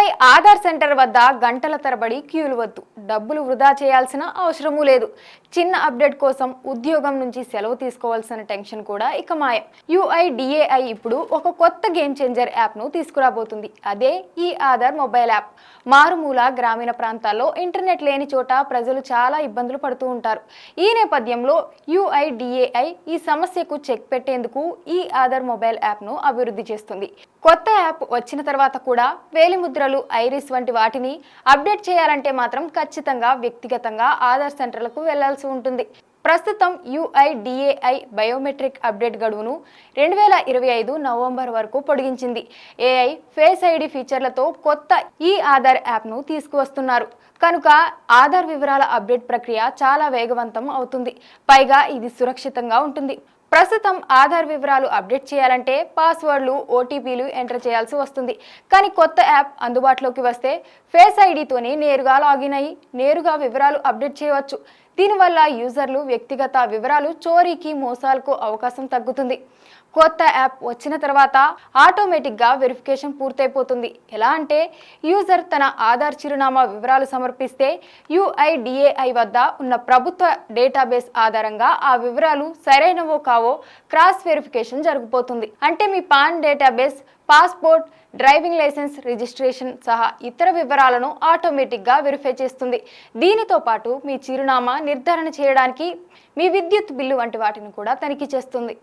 ఇకపై ఆధార్ సెంటర్ వద్ద గంటల తరబడి క్యూలు వద్దు, డబ్బులు వృధా చేయాల్సిన అవసరమూ లేదు. చిన్న అప్డేట్ కోసం ఉద్యోగం నుంచి సెలవు తీసుకోవాల్సిన టెన్షన్ కూడా ఇక మాయం. UIDAI ఇప్పుడు ఒక కొత్త గేమ్ చేంజర్ యాప్ను తీసుకురాబోతుంది. అదే ఈ ఆధార్ మొబైల్ యాప్. మారుమూల గ్రామీణ ప్రాంతాల్లో ఇంటర్నెట్ లేని చోట ప్రజలు చాలా ఇబ్బందులు పడుతూ ఉంటారు. ఈ నేపథ్యంలో UIDAI ఈ సమస్యకు చెక్ పెట్టేందుకు ఈ ఆధార్ మొబైల్ యాప్ను అభివృద్ధి చేస్తుంది. కొత్త యాప్ వచ్చిన తర్వాత కూడా వేలిముద్రలు, ఐరిస్ వంటి వాటిని అప్డేట్ చేయాలంటే మాత్రం ఖచ్చితంగా వ్యక్తిగతంగా ఆధార్ సెంటర్లకు వెళ్లాల్సి ఉంటుంది. ప్రస్తుతం UIDAI బయోమెట్రిక్ అప్డేట్ గడువును 2025 నవంబర్ వరకు పొడిగించింది. AI, ఫేస్ ID ఫీచర్లతో కొత్త ఈ ఆధార్ యాప్ను తీసుకువస్తున్నారు. కనుక ఆధార్ వివరాల అప్డేట్ ప్రక్రియ చాలా వేగవంతం అవుతుంది. పైగా ఇది సురక్షితంగా ఉంటుంది. ప్రస్తుతం ఆధార్ వివరాలు అప్డేట్ చేయాలంటే పాస్వర్డ్లు, OTPలు ఎంటర్ చేయాల్సి వస్తుంది. కానీ కొత్త యాప్ అందుబాటులోకి వస్తే ఫేస్ ఐడితోనే నేరుగా లాగిన్ అయ్యి నేరుగా వివరాలు అప్డేట్ చేయవచ్చు. దీనివల్ల యూజర్లు వ్యక్తిగత వివరాలు చోరీకి, మోసాలకు అవకాశం తగ్గుతుంది. కొత్త యాప్ వచ్చిన తర్వాత ఆటోమేటిక్గా వెరిఫికేషన్ పూర్తయిపోతుంది. ఎలా అంటే యూజర్ తన ఆధార్ చిరునామా వివరాలు సమర్పిస్తే UIDAI వద్ద ఉన్న ప్రభుత్వ డేటాబేస్ ఆధారంగా ఆ వివరాలు సరైనవో కావో క్రాస్ వెరిఫికేషన్ జరిగిపోతుంది. అంటే మీ PAN database, passport, driving licence, registration సహా ఇతర వివరాలను ఆటోమేటిక్గా వెరిఫై చేస్తుంది. దీనితో పాటు మీ చిరునామా నిర్ధారణ చేయడానికి మీ విద్యుత్ బిల్లు వంటి వాటిని కూడా తనిఖీ చేస్తుంది.